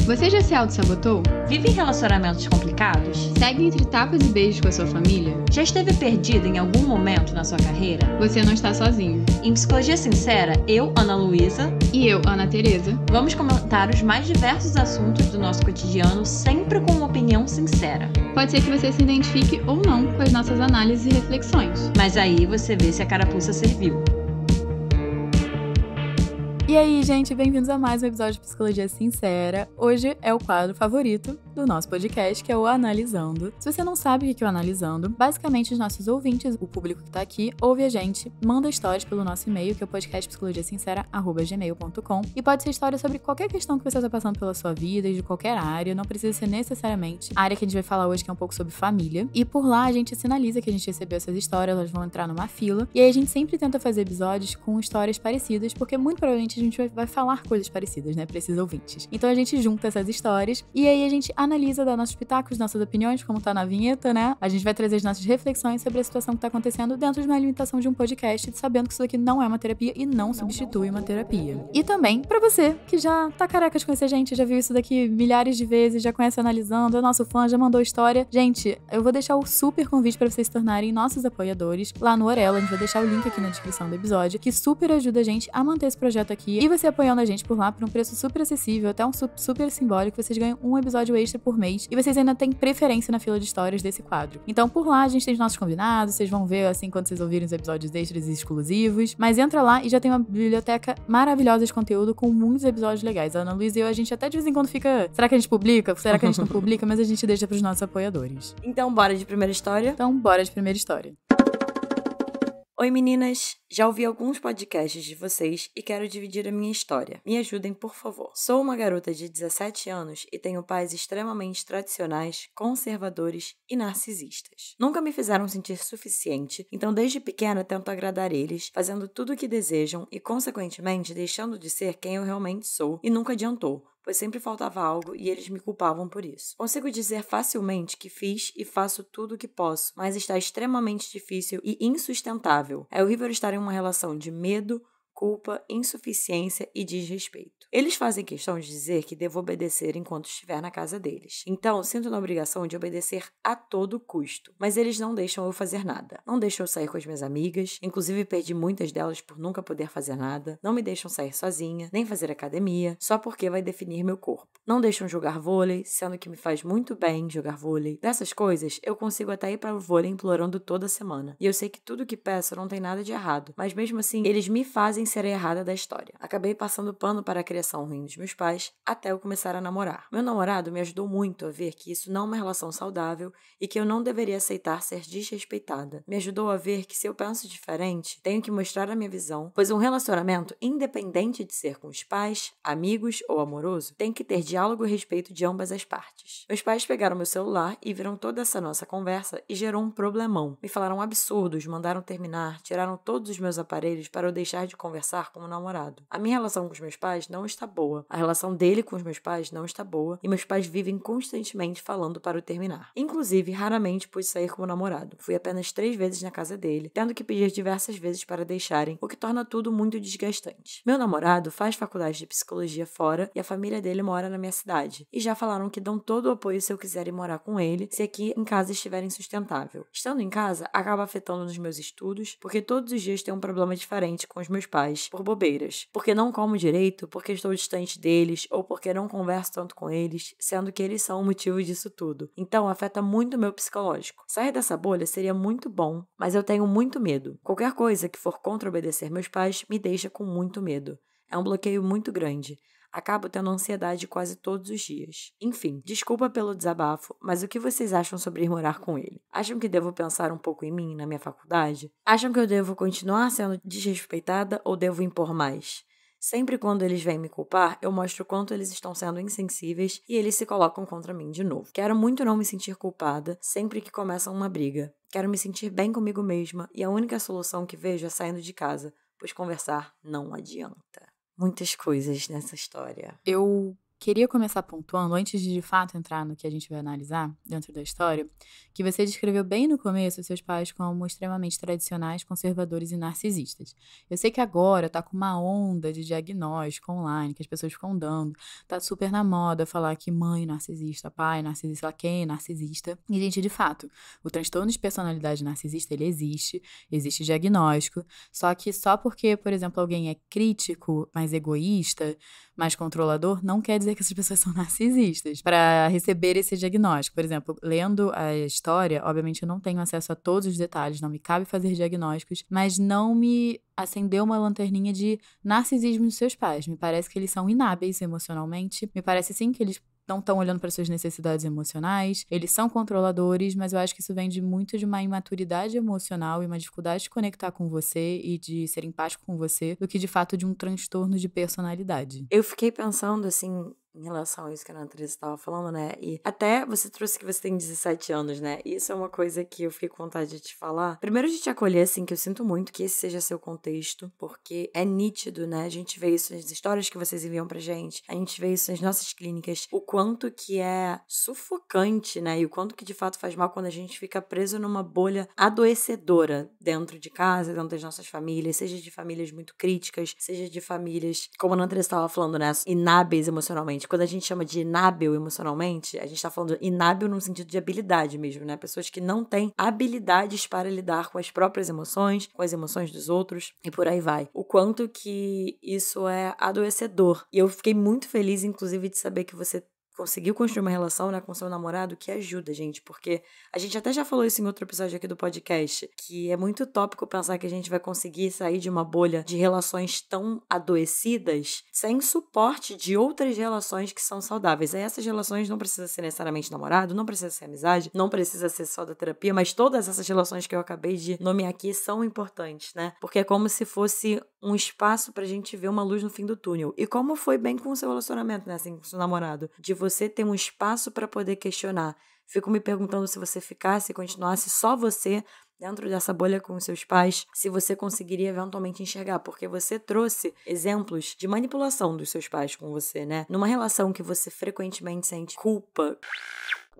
Você já se auto-sabotou? Vive em relacionamentos complicados? Segue entre tapas e beijos com a sua família? Já esteve perdido em algum momento na sua carreira? Você não está sozinho. Em Psicologia Sincera, eu, Ana Luísa, e eu, Ana Tereza, vamos comentar os mais diversos assuntos do nosso cotidiano, sempre com uma opinião sincera. Pode ser que você se identifique ou não com as nossas análises e reflexões. Mas aí você vê se a carapuça serviu. E aí, gente, bem-vindos a mais um episódio de Psicologia Sincera. Hoje é o quadro favorito do nosso podcast, que é o Analisando. Se você não sabe o que é o Analisando, basicamente os nossos ouvintes, o público que tá aqui, ouve a gente, manda histórias pelo nosso e-mail, que é o podcastpsicologiasincera@gmail.com, e pode ser história sobre qualquer questão que você está passando pela sua vida e de qualquer área, não precisa ser necessariamente a área que a gente vai falar hoje, que é um pouco sobre família. E por lá a gente sinaliza que a gente recebeu essas histórias, elas vão entrar numa fila, e aí a gente sempre tenta fazer episódios com histórias parecidas, porque muito provavelmente a gente vai falar coisas parecidas, né, pra esses ouvintes. Então a gente junta essas histórias e aí a gente analisa, dá nossos pitacos, nossas opiniões, como tá na vinheta, né? A gente vai trazer as nossas reflexões sobre a situação que tá acontecendo dentro de uma limitação de um podcast, sabendo que isso daqui não é uma terapia e não substitui uma terapia. E também, pra você que já tá careca de conhecer a gente, já viu isso daqui milhares de vezes, já conhece Analisando, é nosso fã, já mandou história. Gente, eu vou deixar o super convite pra vocês se tornarem nossos apoiadores lá no Orelo. A gente vai deixar o link aqui na descrição do episódio, que super ajuda a gente a manter esse projeto aqui. E você apoiando a gente por lá por um preço super acessível, até um super simbólico, vocês ganham um episódio extra por mês e vocês ainda têm preferência na fila de histórias desse quadro. Então por lá a gente tem os nossos combinados, vocês vão ver assim quando vocês ouvirem os episódios extras e exclusivos, mas entra lá e já tem uma biblioteca maravilhosa de conteúdo com muitos episódios legais. A Ana Luísa e eu, a gente até de vez em quando fica, será que a gente publica? Será que a gente não publica? Mas a gente deixa pros nossos apoiadores. Então bora de primeira história? Então bora de primeira história. Oi meninas, já ouvi alguns podcasts de vocês e quero dividir a minha história. Me ajudem, por favor. Sou uma garota de 17 anos e tenho pais extremamente tradicionais, conservadores e narcisistas. Nunca me fizeram sentir suficiente, então desde pequena tento agradar eles, fazendo tudo o que desejam e, consequentemente, deixando de ser quem eu realmente sou, e nunca adiantou, pois sempre faltava algo e eles me culpavam por isso. Consigo dizer facilmente que fiz e faço tudo o que posso, mas está extremamente difícil e insustentável. É horrível estar em uma relação de medo, culpa, insuficiência e desrespeito. Eles fazem questão de dizer que devo obedecer enquanto estiver na casa deles. Então, sinto na obrigação de obedecer a todo custo. Mas eles não deixam eu fazer nada. Não deixam eu sair com as minhas amigas, inclusive perdi muitas delas por nunca poder fazer nada. Não me deixam sair sozinha, nem fazer academia, só porque vai definir meu corpo. Não deixam jogar vôlei, sendo que me faz muito bem jogar vôlei. Dessas coisas, eu consigo até ir para o vôlei implorando toda semana. E eu sei que tudo que peço não tem nada de errado, mas mesmo assim, eles me fazem ser a errada da história. Acabei passando pano para a criação ruim dos meus pais até eu começar a namorar. Meu namorado me ajudou muito a ver que isso não é uma relação saudável e que eu não deveria aceitar ser desrespeitada. Me ajudou a ver que se eu penso diferente, tenho que mostrar a minha visão, pois um relacionamento, independente de ser com os pais, amigos ou amoroso, tem que ter diálogo e respeito de ambas as partes. Meus pais pegaram meu celular e viram toda essa nossa conversa e gerou um problemão. Me falaram absurdos, mandaram terminar, tiraram todos os meus aparelhos para eu deixar de conversar com o namorado. A minha relação com os meus pais não está boa. A relação dele com os meus pais não está boa e meus pais vivem constantemente falando para o terminar. Inclusive, raramente pude sair com o namorado. Fui apenas 3 vezes na casa dele, tendo que pedir diversas vezes para deixarem, o que torna tudo muito desgastante. Meu namorado faz faculdade de psicologia fora e a família dele mora na minha cidade. E já falaram que dão todo o apoio se eu quiser ir morar com ele, se aqui em casa estiver insustentável. Estando em casa, acaba afetando nos meus estudos, porque todos os dias tem um problema diferente com os meus pais, por bobeiras. Porque não como direito, porque estou distante deles, ou porque não converso tanto com eles, sendo que eles são o motivo disso tudo. Então, afeta muito o meu psicológico. Sair dessa bolha seria muito bom, mas eu tenho muito medo. Qualquer coisa que for contra obedecer meus pais me deixa com muito medo. É um bloqueio muito grande. Acabo tendo ansiedade quase todos os dias. Enfim, desculpa pelo desabafo, mas o que vocês acham sobre ir morar com ele? Acham que devo pensar um pouco em mim, na minha faculdade? Acham que eu devo continuar sendo desrespeitada ou devo impor mais? Sempre quando eles vêm me culpar, eu mostro o quanto eles estão sendo insensíveis e eles se colocam contra mim de novo. Quero muito não me sentir culpada sempre que começam uma briga. Quero me sentir bem comigo mesma e a única solução que vejo é saindo de casa, pois conversar não adianta. Muitas coisas nessa história. Eu queria começar pontuando, antes de fato entrar no que a gente vai analisar dentro da história, que você descreveu bem no começo seus pais como extremamente tradicionais, conservadores e narcisistas. Eu sei que agora tá com uma onda de diagnóstico online, que as pessoas ficam dando, tá super na moda falar que mãe narcisista, pai narcisista, quem é narcisista. E, gente, de fato, o transtorno de personalidade narcisista, ele existe diagnóstico, só que só porque, por exemplo, alguém é crítico, mais egoísta, mais controlador, não quer dizer que essas pessoas são narcisistas. Para receber esse diagnóstico, por exemplo, lendo a história, obviamente eu não tenho acesso a todos os detalhes, não me cabe fazer diagnósticos, mas não me acendeu uma lanterninha de narcisismo dos seus pais. Me parece que eles são inábeis emocionalmente, me parece sim que eles não estão olhando para suas necessidades emocionais, eles são controladores, mas eu acho que isso vem muito de uma imaturidade emocional e uma dificuldade de conectar com você e de ser empático com você, do que de fato de um transtorno de personalidade. Eu fiquei pensando, assim, em relação a isso que a Natália estava falando, né? E até você trouxe que você tem 17 anos, né? E isso é uma coisa que eu fiquei com vontade de te falar. Primeiro, de te acolher, assim, que eu sinto muito que esse seja seu contexto, porque é nítido, né? A gente vê isso nas histórias que vocês enviam pra gente, a gente vê isso nas nossas clínicas, o quanto que é sufocante, né? E o quanto que de fato faz mal quando a gente fica preso numa bolha adoecedora dentro de casa, dentro das nossas famílias, seja de famílias muito críticas, seja de famílias, como a Natália estava falando, né? Inábeis emocionalmente. Quando a gente chama de inábil emocionalmente, a gente tá falando inábil no sentido de habilidade mesmo, né? Pessoas que não têm habilidades para lidar com as próprias emoções, com as emoções dos outros e por aí vai. O quanto que isso é adoecedor. E eu fiquei muito feliz, inclusive, de saber que você conseguiu construir uma relação, né, com seu namorado que ajuda, gente, porque a gente até já falou isso em outro episódio aqui do podcast, que é muito utópico pensar que a gente vai conseguir sair de uma bolha de relações tão adoecidas sem suporte de outras relações que são saudáveis. Aí essas relações não precisam ser necessariamente namorado, não precisa ser amizade, não precisa ser só da terapia, mas todas essas relações que eu acabei de nomear aqui são importantes, né? Porque é como se fosse um espaço pra gente ver uma luz no fim do túnel. E como foi bem com o seu relacionamento, né, assim, com o seu namorado, de você ter um espaço para poder questionar. Fico me perguntando se você ficasse e continuasse só você dentro dessa bolha com os seus pais, se você conseguiria eventualmente enxergar, porque você trouxe exemplos de manipulação dos seus pais com você, né? Numa relação que você frequentemente sente culpa.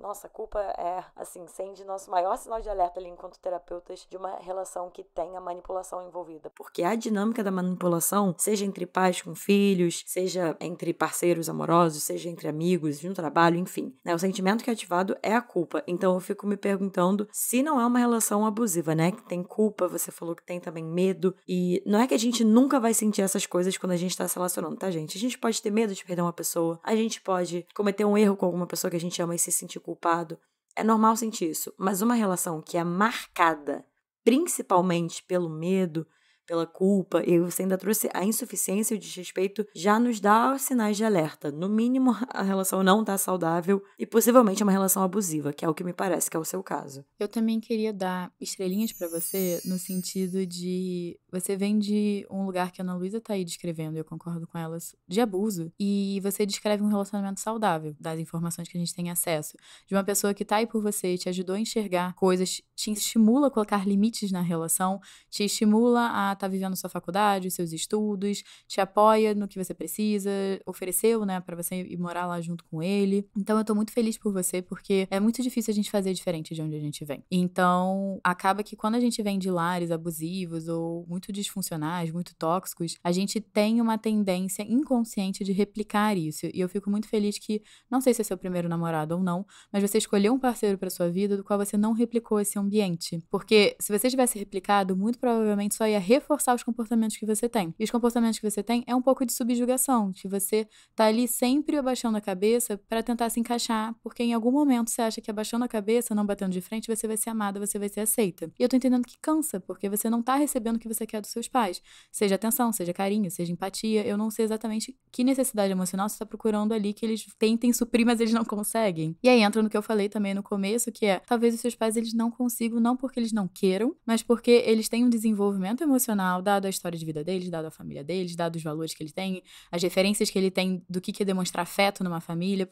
Nossa, culpa é, assim, sendo nosso maior sinal de alerta ali enquanto terapeutas de uma relação que tenha manipulação envolvida. Porque a dinâmica da manipulação, seja entre pais com filhos, seja entre parceiros amorosos, seja entre amigos, no trabalho, enfim, né? O sentimento que é ativado é a culpa. Então eu fico me perguntando se não é uma relação abusiva, né? Que tem culpa, você falou que tem também medo. E não é que a gente nunca vai sentir essas coisas quando a gente tá se relacionando, tá, gente? A gente pode ter medo de perder uma pessoa, a gente pode cometer um erro com alguma pessoa que a gente ama e se sentir culpado. É normal sentir isso, mas uma relação que é marcada principalmente pelo medo, pela culpa, e você ainda trouxe a insuficiência e o desrespeito, já nos dá sinais de alerta. No mínimo, a relação não está saudável e possivelmente é uma relação abusiva, que é o que me parece que é o seu caso. Eu também queria dar estrelinhas pra você no sentido de você vem de um lugar que a Ana Luísa tá aí descrevendo, e eu concordo com elas, de abuso, e você descreve um relacionamento saudável, das informações que a gente tem acesso, de uma pessoa que tá aí por você, te ajudou a enxergar coisas, te estimula a colocar limites na relação, te estimula a estar vivendo sua faculdade, os seus estudos, te apoia no que você precisa, ofereceu, né, pra você ir morar lá junto com ele. Então eu tô muito feliz por você, porque é muito difícil a gente fazer diferente de onde a gente vem. Então, acaba que quando a gente vem de lares abusivos ou muito disfuncionais, muito tóxicos, a gente tem uma tendência inconsciente de replicar isso. E eu fico muito feliz que, não sei se é seu primeiro namorado ou não, mas você escolheu um parceiro pra sua vida do qual você não replicou esse ambiente. Porque se você tivesse replicado, muito provavelmente só ia reforçar os comportamentos que você tem. E os comportamentos que você tem é um pouco de subjugação, de você tá ali sempre abaixando a cabeça pra tentar se encaixar, porque em algum momento você acha que abaixando a cabeça, não batendo de frente, você vai ser amada, você vai ser aceita. E eu tô entendendo que cansa, porque você não tá recebendo o que você quer dos seus pais. Seja atenção, seja carinho, seja empatia. Eu não sei exatamente que necessidade emocional você tá procurando ali que eles tentem suprir, mas eles não conseguem. E aí entra no que eu falei também no começo, que é, talvez os seus pais eles não consigam, não porque eles não queiram, mas porque eles têm um desenvolvimento emocional, dado a história de vida deles, dado a família deles, dado os valores que eles têm, as referências que ele tem do que é demonstrar afeto numa família.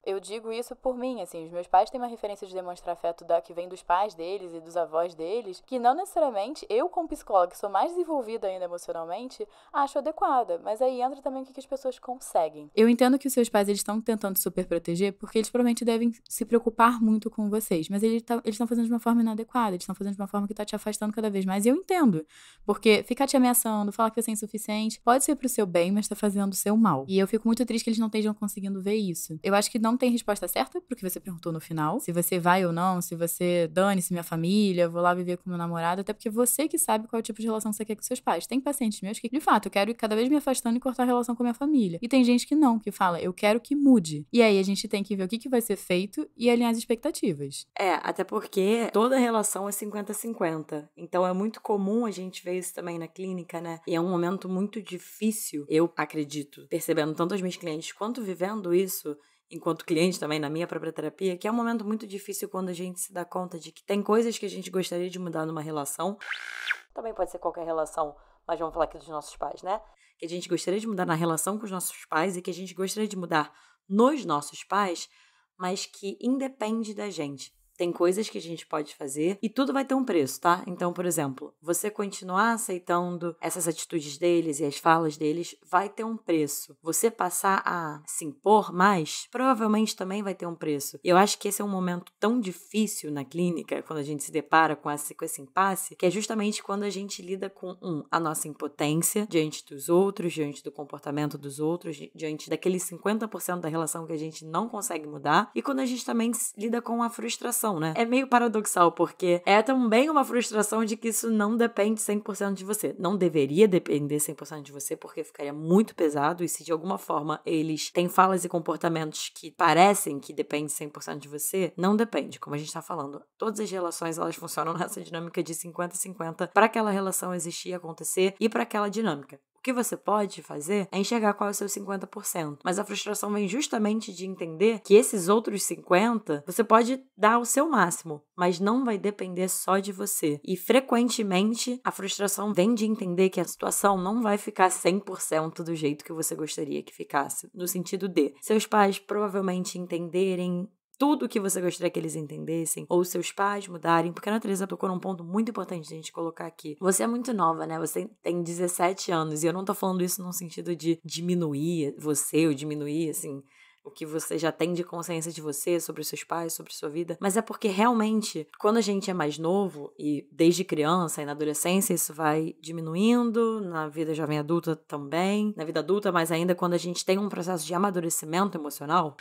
Eu digo isso por mim, assim, os meus pais têm uma referência de demonstrar afeto que vem dos pais deles e dos avós deles, que não necessariamente eu, como psicóloga, que sou mais desenvolvida ainda emocionalmente, acho adequada. Mas aí entra também o que as pessoas conseguem. Eu entendo que os seus pais, eles estão tentando super proteger, porque eles provavelmente devem se preocupar muito com vocês, mas eles estão fazendo de uma forma inadequada, eles estão fazendo de uma forma que tá te afastando cada vez mais, e eu entendo, porque ficar te ameaçando, falar que você é insuficiente, pode ser pro seu bem, mas tá fazendo o seu mal. E eu fico muito triste que eles não estejam conseguindo ver isso. Eu acho que não tem resposta certa pro que você perguntou no final, se você vai ou não, se você dane-se minha família, vou lá viver com meu namorado, até porque você que sabe qual é o tipo de relação que você quer com seus pais. Tem pacientes meus que, de fato, eu quero ir cada vez me afastando e cortar a relação com a minha família. E tem gente que não, que fala, eu quero que mude. E aí a gente tem que ver o que vai ser feito e alinhar as expectativas. Até porque toda relação é 50-50. Então é muito comum a gente ver isso também na clínica, né? E é um momento muito difícil, eu acredito, percebendo tanto as minhas clientes quanto vivendo isso enquanto cliente também na minha própria terapia, que é um momento muito difícil quando a gente se dá conta de que tem coisas que a gente gostaria de mudar numa relação. Também pode ser qualquer relação, mas vamos falar aqui dos nossos pais, né? Que a gente gostaria de mudar na relação com os nossos pais e que a gente gostaria de mudar nos nossos pais, mas que independe da gente. Tem coisas que a gente pode fazer e tudo vai ter um preço, tá? Então, por exemplo, você continuar aceitando essas atitudes deles e as falas deles vai ter um preço. Você passar a se impor mais, provavelmente também vai ter um preço. E eu acho que esse é um momento tão difícil na clínica, quando a gente se depara com esse impasse, que é justamente quando a gente lida com, a nossa impotência diante dos outros, diante do comportamento dos outros, diante daqueles 50% da relação que a gente não consegue mudar, e quando a gente também lida com a frustração, né? É meio paradoxal, porque é também uma frustração de que isso não depende 100% de você. Não deveria depender 100% de você, porque ficaria muito pesado, e se de alguma forma eles têm falas e comportamentos que parecem que dependem 100% de você, não depende, como a gente tá falando. Todas as relações, elas funcionam nessa dinâmica de 50-50 para aquela relação existir e acontecer e para aquela dinâmica. O que você pode fazer é enxergar qual é o seu 50%. Mas a frustração vem justamente de entender que esses outros 50%, você pode dar o seu máximo, mas não vai depender só de você. E frequentemente, a frustração vem de entender que a situação não vai ficar 100% do jeito que você gostaria que ficasse. No sentido de seus pais provavelmente entenderem tudo o que você gostaria que eles entendessem, ou seus pais mudarem, porque a Teresa tocou num ponto muito importante de a gente colocar aqui. Você é muito nova, né? Você tem 17 anos, e eu não tô falando isso num sentido de diminuir você, ou diminuir, assim, o que você já tem de consciência de você, sobre os seus pais, sobre a sua vida, mas é porque realmente, quando a gente é mais novo, e desde criança e na adolescência isso vai diminuindo, na vida jovem adulta também, na vida adulta, mas ainda quando a gente tem um processo de amadurecimento emocional,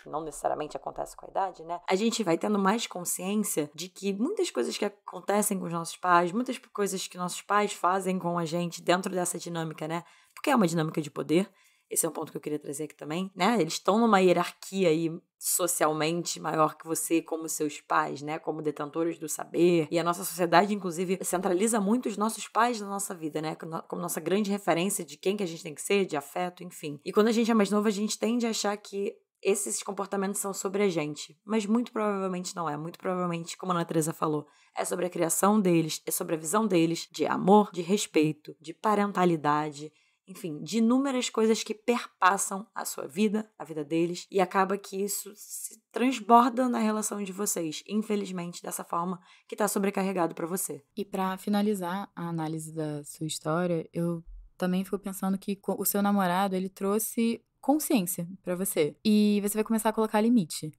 não necessariamente acontece com a idade, né? A gente vai tendo mais consciência de que muitas coisas que acontecem com os nossos pais, muitas coisas que nossos pais fazem com a gente dentro dessa dinâmica, né? Porque é uma dinâmica de poder. Esse é um ponto que eu queria trazer aqui também, né? Eles estão numa hierarquia aí socialmente maior que você, como seus pais, né? Como detentores do saber. E a nossa sociedade, inclusive, centraliza muito os nossos pais na nossa vida, né? Como nossa grande referência de quem que a gente tem que ser, de afeto, enfim. E quando a gente é mais novo, a gente tende a achar que esses comportamentos são sobre a gente, mas muito provavelmente não é. Muito provavelmente, como a Ana Teresa falou, é sobre a criação deles, é sobre a visão deles de amor, de respeito, de parentalidade, enfim, de inúmeras coisas que perpassam a sua vida, a vida deles, e acaba que isso se transborda na relação de vocês, infelizmente, dessa forma que tá sobrecarregado pra você. E pra finalizar a análise da sua história, eu também fico pensando que o seu namorado, ele trouxe consciência pra você. E você vai começar a colocar limite.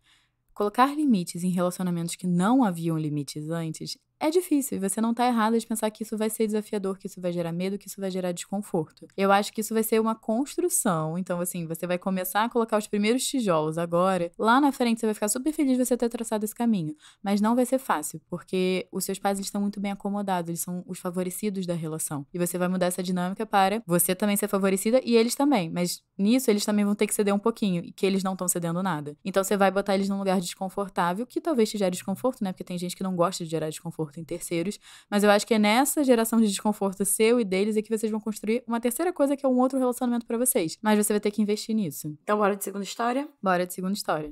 Colocar limites em relacionamentos que não haviam limites antes é difícil, e você não tá errada de pensar que isso vai ser desafiador, que isso vai gerar medo, que isso vai gerar desconforto. Eu acho que isso vai ser uma construção, então assim, você vai começar a colocar os primeiros tijolos agora, lá na frente você vai ficar super feliz de você ter traçado esse caminho, mas não vai ser fácil, porque os seus pais, eles estão muito bem acomodados, eles são os favorecidos da relação, e você vai mudar essa dinâmica para você também ser favorecida e eles também, mas nisso eles também vão ter que ceder um pouquinho, e que eles não estão cedendo nada. Então você vai botar eles num lugar desconfortável, que talvez te gere desconforto, né, porque tem gente que não gosta de gerar desconforto em terceiros, mas eu acho que é nessa geração de desconforto seu e deles é que vocês vão construir uma terceira coisa, que é um outro relacionamento pra vocês. Mas você vai ter que investir nisso. Então bora de segunda história? Bora de segunda história.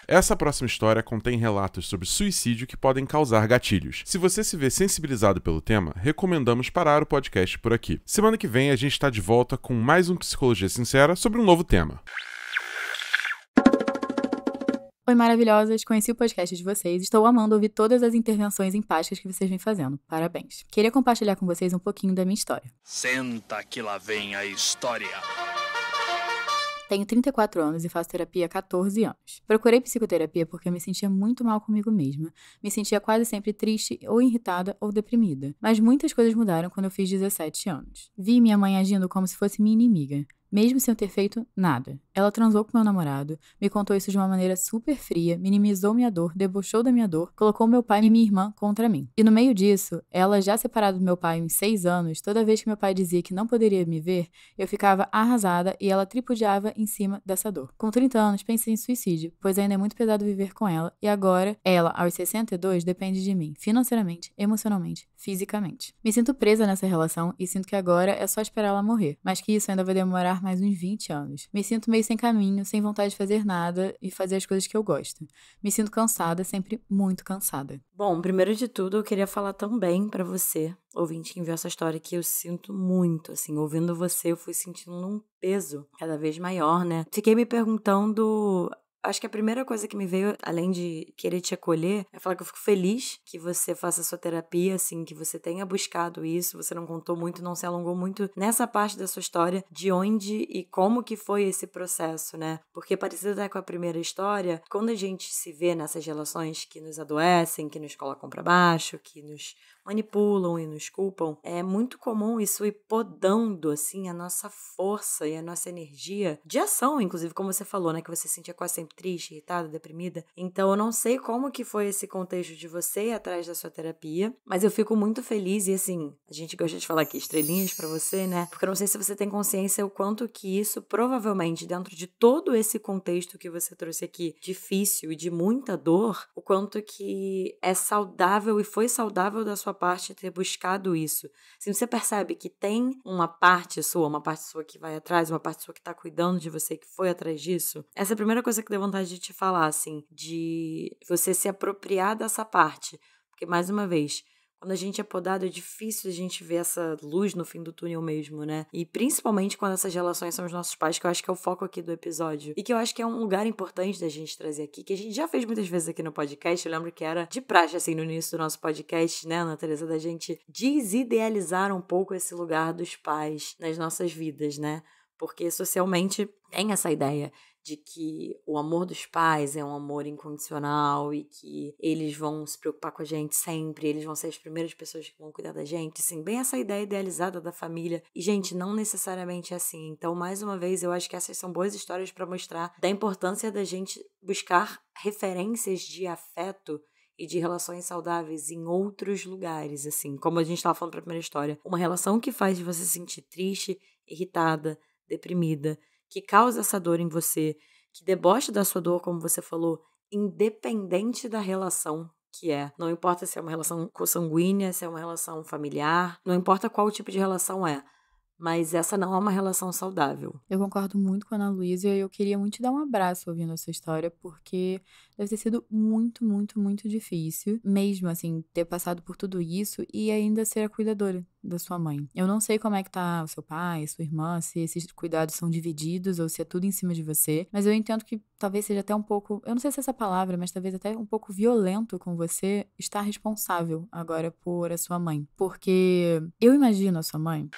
Essa próxima história contém relatos sobre suicídio que podem causar gatilhos. Se você se vê sensibilizado pelo tema, recomendamos parar o podcast por aqui. Semana que vem a gente está de volta com mais um Psicologia Sincera sobre um novo tema. Oi, maravilhosas! Conheci o podcast de vocês. Estou amando ouvir todas as intervenções empáticas que vocês vêm fazendo. Parabéns. Queria compartilhar com vocês um pouquinho da minha história. Senta que lá vem a história. Tenho 34 anos e faço terapia há 14 anos. Procurei psicoterapia porque eu me sentia muito mal comigo mesma. Me sentia quase sempre triste, ou irritada, ou deprimida. Mas muitas coisas mudaram quando eu fiz 17 anos. Vi minha mãe agindo como se fosse minha inimiga, mesmo sem eu ter feito nada. Ela transou com meu namorado, me contou isso de uma maneira super fria, minimizou minha dor, debochou da minha dor, colocou meu pai e minha irmã contra mim. E no meio disso, ela já separada do meu pai em 6 anos, toda vez que meu pai dizia que não poderia me ver, eu ficava arrasada e ela tripudiava em cima dessa dor. Com 30 anos, pensei em suicídio, pois ainda é muito pesado viver com ela, e agora, ela, aos 62, depende de mim, financeiramente, emocionalmente, fisicamente. Me sinto presa nessa relação e sinto que agora é só esperar ela morrer, mas que isso ainda vai demorar mais uns 20 anos. Me sinto meio sem caminho, sem vontade de fazer nada e fazer as coisas que eu gosto. Me sinto cansada, sempre muito cansada. Bom, primeiro de tudo, eu queria falar também pra você, ouvinte que enviou essa história, que eu sinto muito, assim, ouvindo você, eu fui sentindo um peso cada vez maior, né? Fiquei me perguntando... Acho que a primeira coisa que me veio, além de querer te acolher, é falar que eu fico feliz que você faça a sua terapia, assim, que você tenha buscado isso, você não contou muito, não se alongou muito nessa parte da sua história, de onde e como que foi esse processo, né? Porque parecido até com a primeira história, quando a gente se vê nessas relações que nos adoecem, que nos colocam pra baixo, que nos manipulam e nos culpam, é muito comum isso ir podando, assim, a nossa força e a nossa energia de ação, inclusive, como você falou, né, que você se sentia quase sempre triste, irritada, deprimida. Então, eu não sei como que foi esse contexto de você ir atrás da sua terapia, mas eu fico muito feliz e, assim, a gente gosta de falar aqui estrelinhas pra você, né, porque eu não sei se você tem consciência o quanto que isso, provavelmente, dentro de todo esse contexto que você trouxe aqui, difícil e de muita dor, o quanto que é saudável e foi saudável da sua parte ter buscado isso. Se você percebe que tem uma parte sua que vai atrás, uma parte sua que tá cuidando de você, que foi atrás disso, essa é a primeira coisa que deu vontade de te falar, assim, de você se apropriar dessa parte. Porque, mais uma vez, quando a gente é podado, é difícil a gente ver essa luz no fim do túnel mesmo, né? E principalmente quando essas relações são os nossos pais, que eu acho que é o foco aqui do episódio. E que eu acho que é um lugar importante da gente trazer aqui, que a gente já fez muitas vezes aqui no podcast. Eu lembro que era de praxe, assim, no início do nosso podcast, né, Ana Teresa, da gente desidealizar um pouco esse lugar dos pais nas nossas vidas, né? Porque socialmente tem essa ideia de que o amor dos pais é um amor incondicional e que eles vão se preocupar com a gente sempre, eles vão ser as primeiras pessoas que vão cuidar da gente, assim, bem essa ideia idealizada da família. E, gente, não necessariamente é assim. Então, mais uma vez, eu acho que essas são boas histórias para mostrar da importância da gente buscar referências de afeto e de relações saudáveis em outros lugares, assim, como a gente estava falando para a primeira história. Uma relação que faz você se sentir triste, irritada, deprimida, que causa essa dor em você, que debocha da sua dor, como você falou, independente da relação que é. Não importa se é uma relação consanguínea, se é uma relação familiar, não importa qual tipo de relação é. Mas essa não é uma relação saudável. Eu concordo muito com a Ana Luísa e eu queria muito te dar um abraço ouvindo essa história, porque deve ter sido muito, muito, muito difícil, mesmo assim, ter passado por tudo isso e ainda ser a cuidadora da sua mãe. Eu não sei como é que tá o seu pai, a sua irmã, se esses cuidados são divididos ou se é tudo em cima de você, mas eu entendo que talvez seja até um pouco, eu não sei se é essa palavra, mas talvez até um pouco violento com você estar responsável agora por a sua mãe. Porque eu imagino a sua mãe...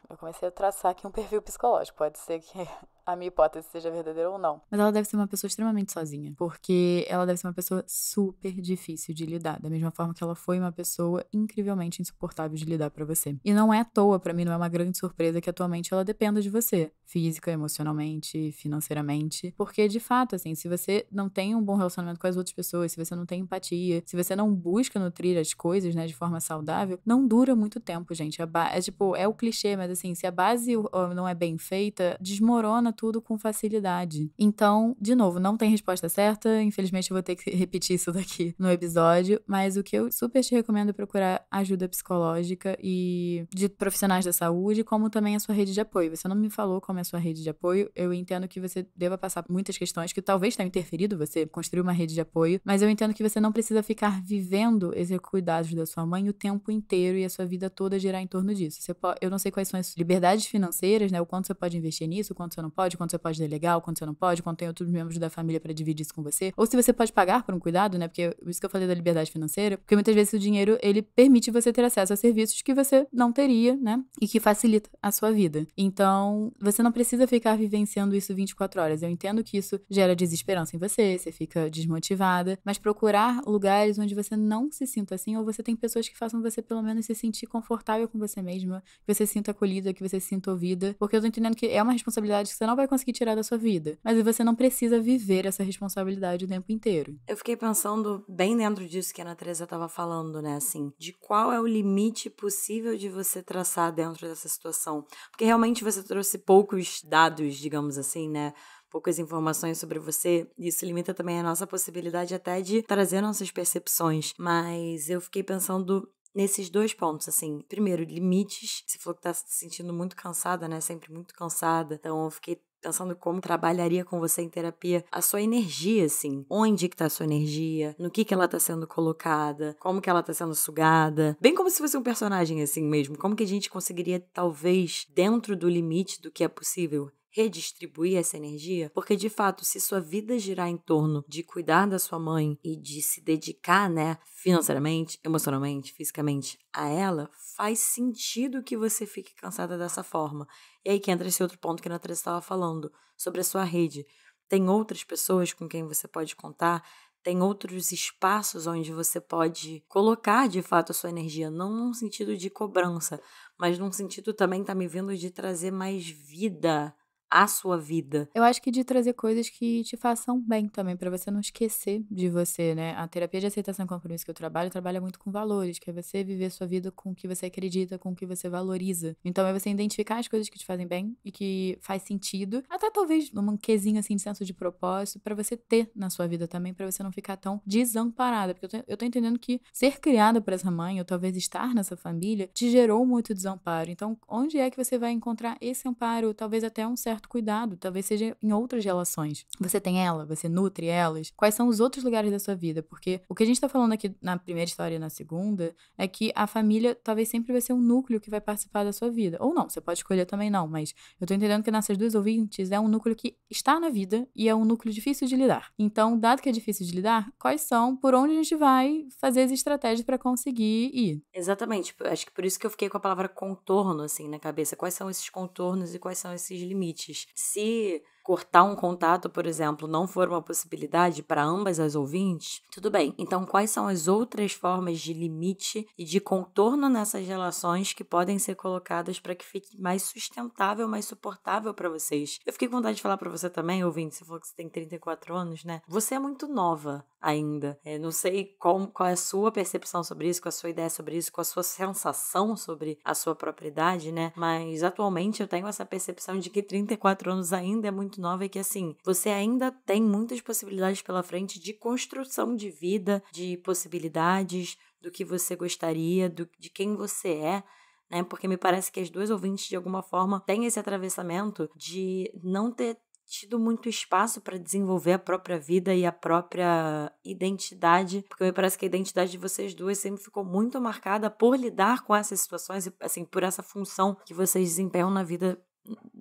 Eu comecei a traçar aqui um perfil psicológico. Pode ser que a minha hipótese seja verdadeira ou não. Mas ela deve ser uma pessoa extremamente sozinha. Porque ela deve ser uma pessoa super difícil de lidar. Da mesma forma que ela foi uma pessoa incrivelmente insuportável de lidar pra você. E não é à toa, pra mim, não é uma grande surpresa que atualmente ela dependa de você. Física, emocionalmente, financeiramente. Porque, de fato, assim, se você não tem um bom relacionamento com as outras pessoas, se você não tem empatia, se você não busca nutrir as coisas, né, de forma saudável, não dura muito tempo, gente. É o clichê, mas assim, se a base não é bem feita, desmorona tudo com facilidade. Então, de novo, não tem resposta certa. Infelizmente, eu vou ter que repetir isso daqui no episódio. Mas o que eu super te recomendo é procurar ajuda psicológica e de profissionais da saúde, como também a sua rede de apoio. Você não me falou como é a sua rede de apoio. Eu entendo que você deva passar por muitas questões que talvez tenham interferido você construir uma rede de apoio, mas eu entendo que você não precisa ficar vivendo esses cuidados da sua mãe o tempo inteiro e a sua vida toda girar em torno disso. Eu não sei quais são as liberdades financeiras, né? O quanto você pode investir nisso, o quanto você não pode, pode, quanto você pode delegar, quanto você não pode, quanto tem outros membros da família pra dividir isso com você. Ou se você pode pagar por um cuidado, né? Porque isso que eu falei da liberdade financeira, porque muitas vezes o dinheiro, ele permite você ter acesso a serviços que você não teria, né? E que facilita a sua vida. Então, você não precisa ficar vivenciando isso 24 horas. Eu entendo que isso gera desesperança em você fica desmotivada, mas procurar lugares onde você não se sinta assim, ou você tem pessoas que façam você pelo menos se sentir confortável com você mesma, que você se sinta acolhida, que você se sinta ouvida, porque eu tô entendendo que é uma responsabilidade que você não vai conseguir tirar da sua vida, mas você não precisa viver essa responsabilidade o tempo inteiro. Eu fiquei pensando bem dentro disso que a Ana Teresa tava falando, né, assim, de qual é o limite possível de você traçar dentro dessa situação, porque realmente você trouxe poucos dados, digamos assim, né, poucas informações sobre você, e isso limita também a nossa possibilidade até de trazer nossas percepções, mas eu fiquei pensando nesses 2 pontos, assim, primeiro, limites, você falou que tá se sentindo muito cansada, né, sempre muito cansada, então eu fiquei pensando como trabalharia com você em terapia a sua energia, assim. Onde que tá a sua energia? No que ela tá sendo colocada? Como que ela tá sendo sugada? Bem como se fosse um personagem, assim mesmo. Como que a gente conseguiria, talvez, dentro do limite do que é possível, redistribuir essa energia? Porque, de fato, se sua vida girar em torno de cuidar da sua mãe e de se dedicar, né, financeiramente, emocionalmente, fisicamente a ela, faz sentido que você fique cansada dessa forma. E aí que entra esse outro ponto que a Ana Teresa estava falando, sobre a sua rede. Tem outras pessoas com quem você pode contar, tem outros espaços onde você pode colocar, de fato, a sua energia, não num sentido de cobrança, mas num sentido também, tá me vindo, de trazer mais vida à sua vida. Eu acho que de trazer coisas que te façam bem também, pra você não esquecer de você, né? A terapia de aceitação e compromisso que eu trabalha muito com valores, que é você viver sua vida com o que você acredita, com o que você valoriza. Então é você identificar as coisas que te fazem bem e que faz sentido, até talvez num quezinho assim de senso de propósito, pra você ter na sua vida também, pra você não ficar tão desamparada. Porque eu tô entendendo que ser criada por essa mãe, ou talvez estar nessa família, te gerou muito desamparo. Então, onde é que você vai encontrar esse amparo? Talvez até um certo cuidado, talvez seja em outras relações. Você tem ela, você nutre elas. Quais são os outros lugares da sua vida? Porque o que a gente tá falando aqui na primeira história e na segunda é que a família talvez sempre vai ser um núcleo que vai participar da sua vida. Ou não, você pode escolher também não, mas eu tô entendendo que nessas 2 ouvintes é um núcleo que está na vida e é um núcleo difícil de lidar. Então, dado que é difícil de lidar, quais são, por onde a gente vai fazer as estratégias pra conseguir ir? Exatamente, acho que por isso que eu fiquei com a palavra contorno, assim, na cabeça. Quais são esses contornos e quais são esses limites? Se cortar um contato, por exemplo, não for uma possibilidade para ambas as ouvintes, tudo bem. Então, quais são as outras formas de limite e de contorno nessas relações que podem ser colocadas para que fique mais sustentável, mais suportável para vocês? Eu fiquei com vontade de falar para você também, ouvinte, você falou que você tem 34 anos, né? Você é muito nova ainda. Não sei qual é a sua percepção sobre isso, qual a sua ideia sobre isso, qual a sua sensação sobre a sua própria idade, né? Mas atualmente eu tenho essa percepção de que 34 anos ainda é muito nova e que, assim, você ainda tem muitas possibilidades pela frente de construção de vida, de possibilidades, do que você gostaria, de quem você é, né? Porque me parece que as 2 ouvintes, de alguma forma, têm esse atravessamento de não ter tido muito espaço para desenvolver a própria vida e a própria identidade, porque me parece que a identidade de vocês 2 sempre ficou muito marcada por lidar com essas situações e, assim, por essa função que vocês desempenham na vida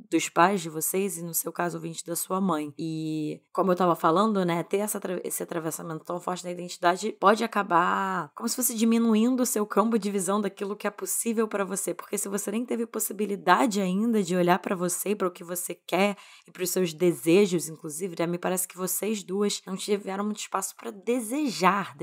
dos pais de vocês e, no seu caso, ouvinte, da sua mãe. E, como eu tava falando, né, ter esse atravessamento tão forte da identidade pode acabar como se fosse diminuindo o seu campo de visão daquilo que é possível para você, porque se você nem teve possibilidade ainda de olhar para você, para o que você quer e para os seus desejos, inclusive, né, me parece que vocês 2 não tiveram muito espaço para desejar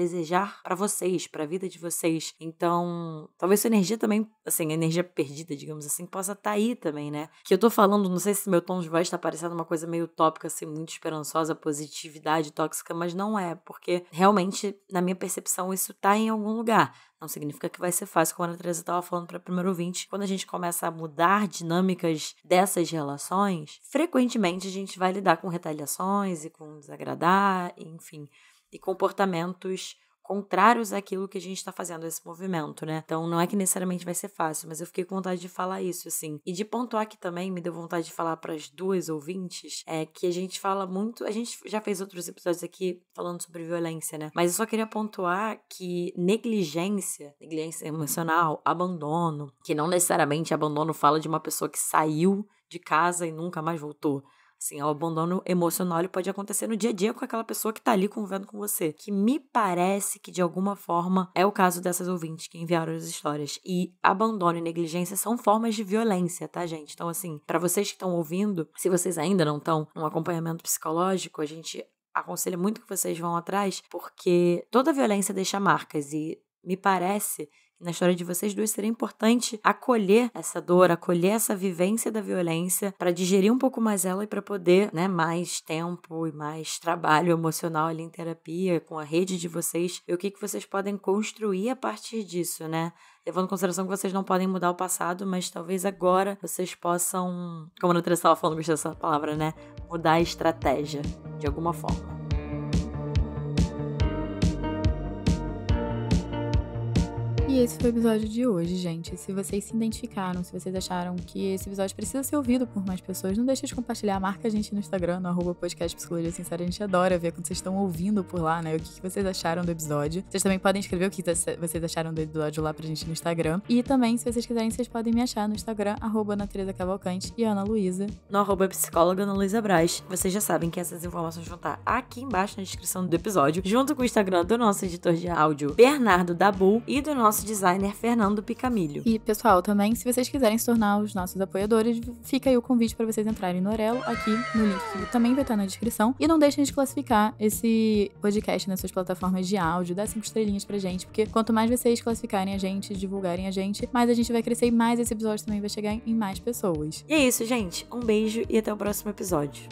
para vocês, para a vida de vocês. Então, talvez sua energia também, assim, a energia perdida, digamos assim, possa estar aí também, né? Que eu tô falando, não sei se meu tom de voz tá parecendo uma coisa meio utópica, assim, muito esperançosa, positividade tóxica, mas não é, porque realmente, na minha percepção, isso tá em algum lugar. Não significa que vai ser fácil, como a Ana Teresa tava falando pra primeiro ouvinte. Quando a gente começa a mudar dinâmicas dessas relações, frequentemente a gente vai lidar com retaliações e com desagradar, enfim, e comportamentos contrários àquilo que a gente está fazendo, esse movimento, né? Então, não é que necessariamente vai ser fácil, mas eu fiquei com vontade de falar isso, assim. E de pontuar que também me deu vontade de falar para as 2 ouvintes, que a gente fala muito, a gente já fez outros episódios aqui falando sobre violência, né? Mas eu só queria pontuar que negligência emocional, abandono, que não necessariamente abandono fala de uma pessoa que saiu de casa e nunca mais voltou. Assim, o abandono emocional ele pode acontecer no dia a dia com aquela pessoa que tá ali convivendo com você. Que me parece que, de alguma forma, é o caso dessas ouvintes que enviaram as histórias. E abandono e negligência são formas de violência, tá, gente? Então, assim, pra vocês que estão ouvindo, se vocês ainda não estão num acompanhamento psicológico, a gente aconselha muito que vocês vão atrás, porque toda violência deixa marcas e me parece que na história de vocês duas seria importante acolher essa dor, acolher essa vivência da violência para digerir um pouco mais ela e para poder, né, mais tempo e mais trabalho emocional ali em terapia, com a rede de vocês, ver o que vocês podem construir a partir disso, né? Levando em consideração que vocês não podem mudar o passado, mas talvez agora vocês possam, como a Natália estava falando, gostei dessa palavra, né? Mudar a estratégia, de alguma forma. E esse foi o episódio de hoje, gente. Se vocês se identificaram, se vocês acharam que esse episódio precisa ser ouvido por mais pessoas, não deixe de compartilhar. Marca a gente no Instagram, no @podcast Psicologia Sincera. A gente adora ver quando vocês estão ouvindo por lá, né? O que vocês acharam do episódio. Vocês também podem escrever o que vocês acharam do episódio lá pra gente no Instagram. E também, se vocês quiserem, vocês podem me achar no Instagram, Ana Teresa Cavalcante e Ana Luísa. No @psicóloga Ana Luísa Braz. Vocês já sabem que essas informações vão estar aqui embaixo na descrição do episódio, junto com o Instagram do nosso editor de áudio, Bernardo Dabu, e do nosso designer Fernando Picamilho. E, pessoal, também, se vocês quiserem se tornar os nossos apoiadores, fica aí o convite para vocês entrarem no Orelo, aqui no link que também vai estar na descrição. E não deixem de classificar esse podcast nas suas plataformas de áudio, dá 5 estrelinhas pra gente, porque quanto mais vocês classificarem a gente, divulgarem a gente, mais a gente vai crescer e mais esse episódio também vai chegar em mais pessoas. E é isso, gente. Um beijo e até o próximo episódio.